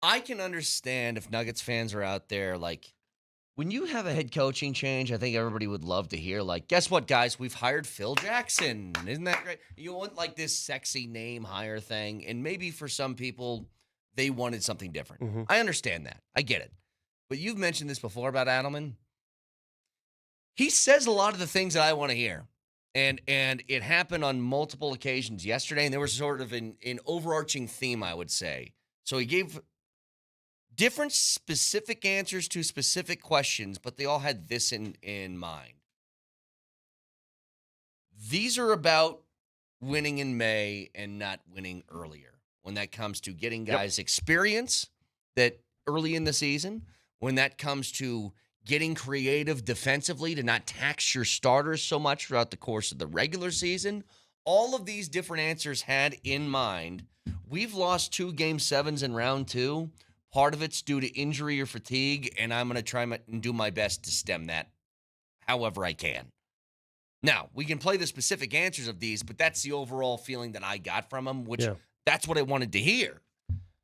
I can understand if Nuggets fans are out there, like, when you have a head coaching change, I think everybody would love to hear, like, guess what, guys? We've hired Phil Jackson. Isn't that great? You want, like, this sexy name hire thing. And maybe for some people, they wanted something different. Mm-hmm. I understand that. I get it. But you've mentioned this before about Adelman. He says a lot of the things that I want to hear. And it happened on multiple occasions yesterday, and there was sort of an overarching theme, I would say. So he gave different specific answers to specific questions, but they all had this in mind. These are about winning in May and not winning earlier when that comes to getting guys experience that early in the season, when that comes to getting creative defensively to not tax your starters so much throughout the course of the regular season. All of these different answers had in mind. We've lost 2 game sevens in round 2. Part of it's due to injury or fatigue, and I'm going to try and do my best to stem that however I can. Now, we can play the specific answers of these, but that's the overall feeling that I got from him, which that's what I wanted to hear.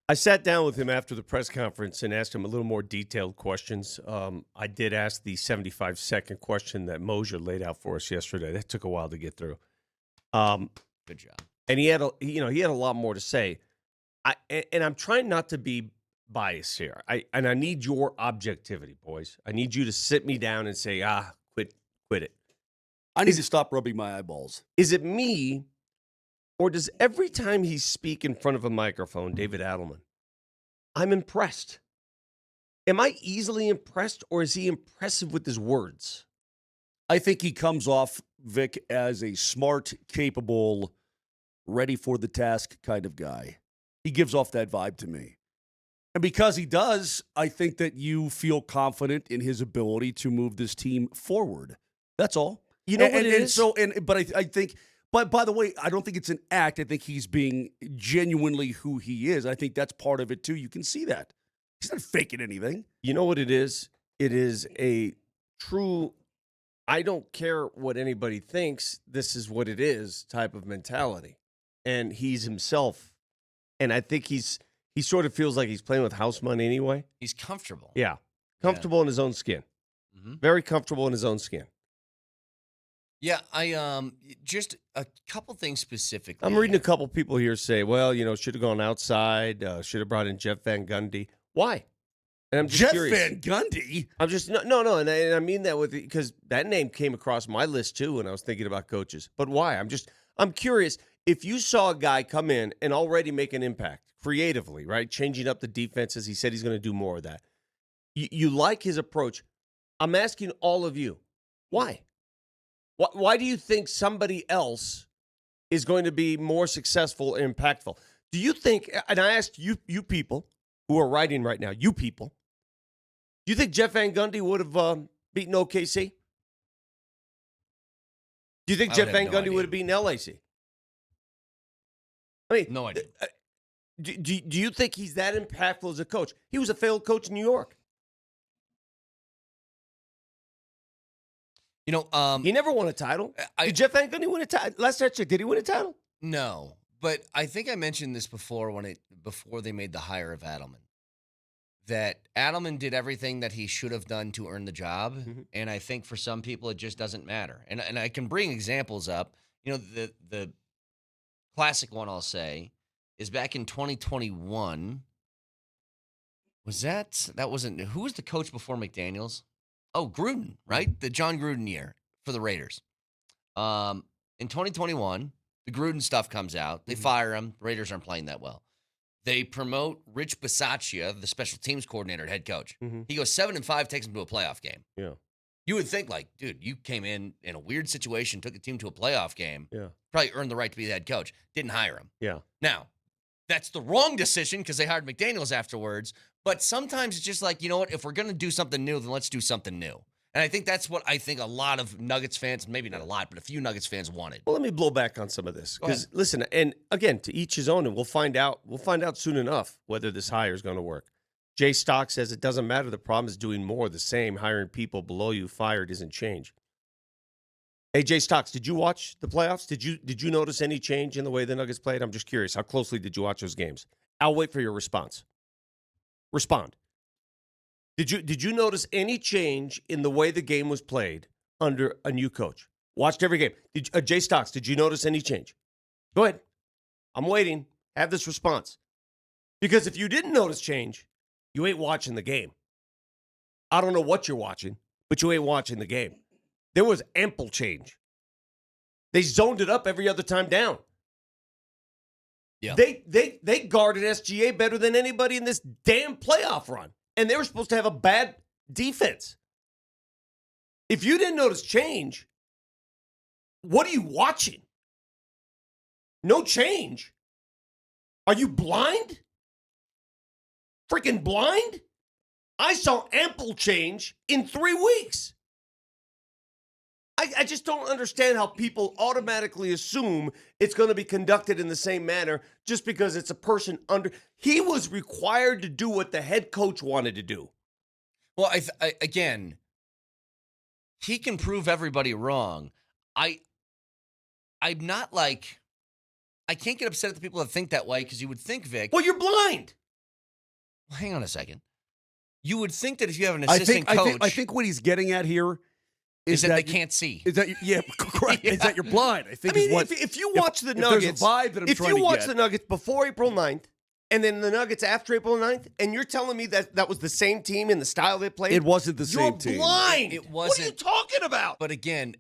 I sat down with him after the press conference and asked him a little more detailed questions. I did ask the 75-second question that Mosier laid out for us yesterday. That took a while to get through. Good job. And he had a lot more to say. And I'm trying not to be biased here. I need your objectivity, boys. I need you to sit me down and say, quit it. I need to stop rubbing my eyeballs. Is it me, or does every time he speak in front of a microphone, David Adelman, I'm impressed? Am I easily impressed, or is he impressive with his words? I think he comes off, Vic, as a smart, capable, ready for the task kind of guy. He gives off that vibe to me. And because he does, I think that you feel confident in his ability to move this team forward. That's all. You know what it is? But I think, but by the way, I don't think it's an act. I think he's being genuinely who he is. I think that's part of it too. You can see that. He's not faking anything. You know what it is? It is a true, I don't care what anybody thinks, this is what it is type of mentality. And he's himself. And I think he sort of feels like he's playing with house money anyway. He's comfortable. Yeah. Comfortable in his own skin. Mm-hmm. Very comfortable in his own skin. Yeah, I just a couple things specifically. I'm reading a couple people here say, well, should have gone outside, should have brought in Jeff Van Gundy. Why? And I'm just Jeff curious. Van Gundy? I'm just, no, and I mean that because that name came across my list too when I was thinking about coaches. But why? I'm curious, if you saw a guy come in and already make an impact creatively, right? Changing up the defenses, he said he's going to do more of that. You like his approach. I'm asking all of you, why? Why do you think somebody else is going to be more successful and impactful? Do you think, and I asked you people who are writing right now, you people, do you think Jeff Van Gundy would have beaten OKC? Do you think Jeff Van Gundy would have beaten LAC? I mean, no idea. Do you think he's that impactful as a coach? He was a failed coach in New York. He never won a title. Did Jeff Van Gundy win a title? Last I checked, did he win a title? No, but I think I mentioned this before before they made the hire of Adelman. That Adelman did everything that he should have done to earn the job, and I think for some people it just doesn't matter. And I can bring examples up. The classic one I'll say is back in 2021. That wasn't who was the coach before McDaniels? Oh, Gruden, right? The John Gruden year for the Raiders. In 2021, the Gruden stuff comes out. They fire him. The Raiders aren't playing that well. They promote Rich Bisaccia, the special teams coordinator, head coach. He goes 7-5, takes them to a playoff game. Yeah. You would think, like, dude, you came in a weird situation, took a team to a playoff game. Yeah. Probably earned the right to be the head coach. Didn't hire him. Yeah. Now, that's the wrong decision because they hired McDaniels afterwards. But sometimes it's just like, you know what? If we're going to do something new, then let's do something new. And I think that's what I think a lot of Nuggets fans, maybe not a lot, but a few Nuggets fans wanted. Well, let me blow back on some of this. Because, listen, and again, to each his own, and we'll find out soon enough whether this hire is going to work. Jay Stock says it doesn't matter. The problem is doing more of the same. Hiring people below you fired isn't change. Hey, Jay Stocks, did you watch the playoffs? Did you notice any change in the way the Nuggets played? I'm just curious. How closely did you watch those games? I'll wait for your response. Respond. Did you notice any change in the way the game was played under a new coach? Watched every game. Jay Stocks, did you notice any change? Go ahead. I'm waiting. Have this response. Because if you didn't notice change, you ain't watching the game. I don't know what you're watching, but you ain't watching the game. There was ample change. They zoned it up every other time down. Yeah. They guarded SGA better than anybody in this damn playoff run. And they were supposed to have a bad defense. If you didn't notice change, what are you watching? No change? Are you blind? Freaking blind? I saw ample change in 3 weeks. I just don't understand how people automatically assume it's going to be conducted in the same manner just because it's a person under. He was required to do what the head coach wanted to do. Well, again, he can prove everybody wrong. I'm not like, I can't get upset at the people that think that way because you would think, Vic. Well, you're blind. Well, hang on a second. You would think that if you have an assistant coach. I think what he's getting at here is that they can't see. Is that correct? Yeah. Is that you're blind? I think. I mean, is what, if you watch the if Nuggets, there's a vibe that I'm if trying you to watch get. the Nuggets before April 9th and then the Nuggets after April 9th, and you're telling me that that was the same team in the style they played, It wasn't the same team. You're blind. It What are you wasn't. talking about? But again,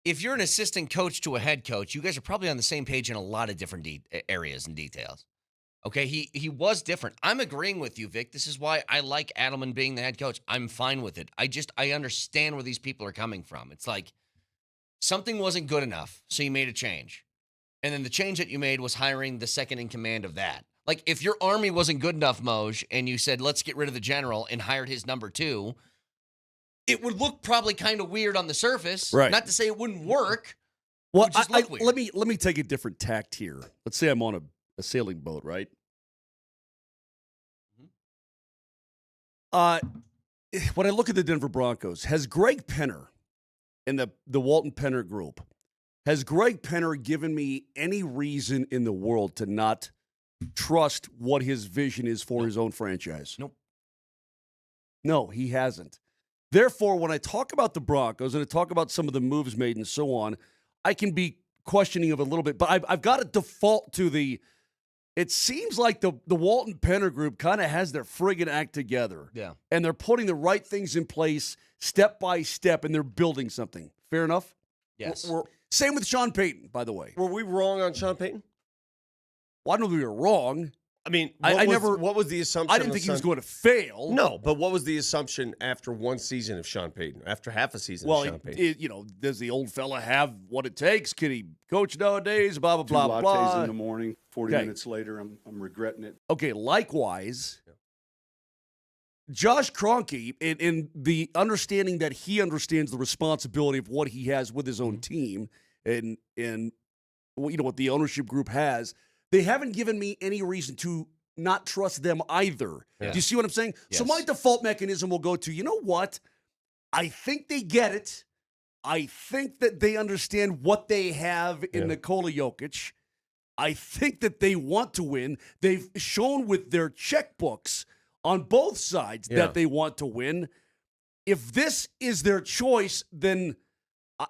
if you're an assistant coach to a head coach, you guys are probably on the same page in a lot of different areas and details. Okay, he was different. I'm agreeing with you, Vic. This is why I like Adelman being the head coach. I'm fine with it. I understand where these people are coming from. It's like something wasn't good enough, so you made a change. And then the change that you made was hiring the second in command of that. Like if your army wasn't good enough, Moj, and you said, let's get rid of the general and hired his number 2, it would look probably kind of weird on the surface. Right. Not to say it wouldn't work. Well, It would just look weird. let me take a different tact here. Let's say I'm on a sailing boat, right? When I look at the Denver Broncos, has Greg Penner and the Walton Penner group, has Greg Penner given me any reason in the world to not trust what his vision is for his own franchise? Nope. No, he hasn't. Therefore, when I talk about the Broncos and I talk about some of the moves made and so on, I can be questioning of it a little bit, but I've got to default to the. It seems like the Walton Penner group kind of has their friggin' act together. Yeah. And they're putting the right things in place step by step, and they're building something. Fair enough? Yes. Same with Sean Payton, by the way. Were we wrong on Sean Payton? Well, I don't know if we were wrong. I mean, never. What was the assumption? I didn't think he was going to fail. No, but what was the assumption after one season of Sean Payton? After half a season of Sean Payton? Does the old fella have what it takes? Can he coach nowadays? Blah, blah, 2 blah, lattes blah. in the morning, 40 Okay. minutes later, I'm regretting it. Okay, likewise, Josh Kroenke, in the understanding that he understands the responsibility of what he has with his own team and what the ownership group has, they haven't given me any reason to not trust them either. Yeah. Do you see what I'm saying? Yes. So my default mechanism will go to, you know what? I think they get it. I think that they understand what they have in Nikola Jokic. I think that they want to win. They've shown with their checkbooks on both sides that they want to win. If this is their choice, then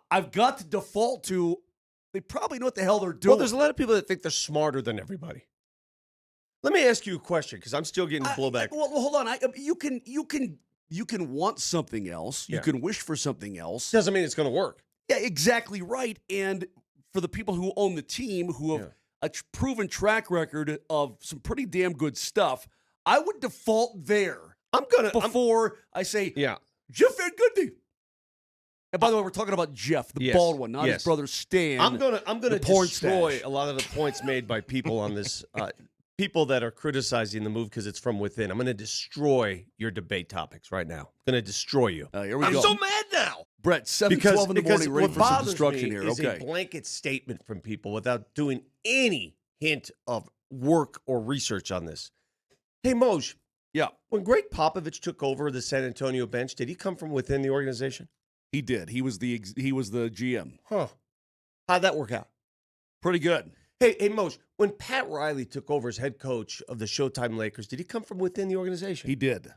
I've got to default to they probably know what the hell they're doing. Well, there's a lot of people that think they're smarter than everybody. Let me ask you a question because I'm still getting blowback. Well, hold on. You can want something else. You can wish for something else. Doesn't mean it's going to work. Yeah, exactly right. And for the people who own the team, who have a proven track record of some pretty damn good stuff, I would default there. Before I say, Jeff Van Gundy. And by the way, we're talking about Jeff, the bald one, not his brother Stan. I'm gonna porn destroy stash. a lot of the points made by people on this. People that are criticizing the move because it's from within. I'm going to destroy your debate topics right now. I'm going to destroy you. Here we I'm go. so mad now. Brett, 7:12 in the morning, ready what for some bothers destruction me here. is Okay. a blanket statement from people without doing any hint of work or research on this. Hey, Moj. Yeah. When Greg Popovich took over the San Antonio bench, did he come from within the organization? He did. He was the GM. Huh. How'd that work out? Pretty good. Hey, Moshe, when Pat Riley took over as head coach of the Showtime Lakers, did he come from within the organization? He did.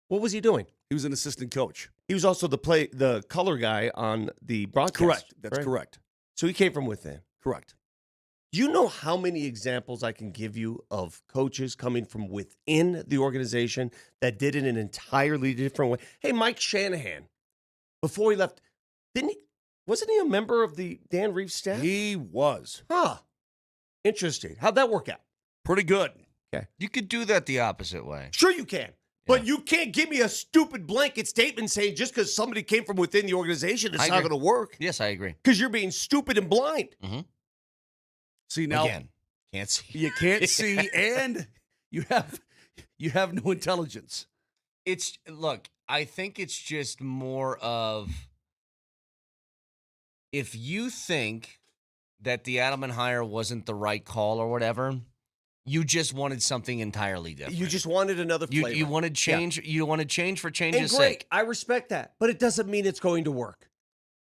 What was he doing? He was an assistant coach. He was also the color guy on the broadcast. Correct. That's right? correct. So he came from within. Correct. Do you know how many examples I can give you of coaches coming from within the organization that did it in an entirely different way? Hey, Mike Shanahan, before he left, wasn't he a member of the Dan Reeves staff? He was. Huh. Interesting. How'd that work out? Pretty good. You could do that the opposite way. Sure you can. But you can't give me a stupid blanket statement saying just because somebody came from within the organization, it's I not agree. going to work. Yes, I agree. Because you're being stupid and blind. Mm-hmm. See, now Again, can't see. you can't see, and you have no intelligence. Look, I think it's just more of if you think that the Adelman hire wasn't the right call or whatever, you just wanted something entirely different. You just wanted another flavor. You wanted change. Yeah. You wanted change for And change's great, sake. I respect that. But it doesn't mean it's going to work.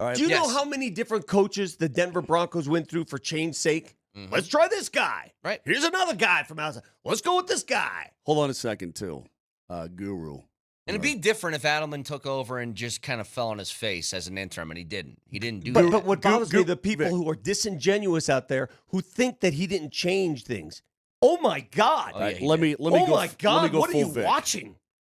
All right. Do you know Yes. how many different coaches the Denver Broncos went through for change's sake? Mhm. Let's try this guy. Right. Here's another guy from outside. Let's go with this guy. Hold on a second, too. Guru. And it'd be different if Adelman took over and just kind of fell on his face as an interim, and he didn't. He didn't do But that. what bothers me, the people Vic. who are disingenuous out there who think that he didn't change things. Oh my God. Oh, yeah, he let did. me Oh go. my God. Let me go What are full you Vic. watching?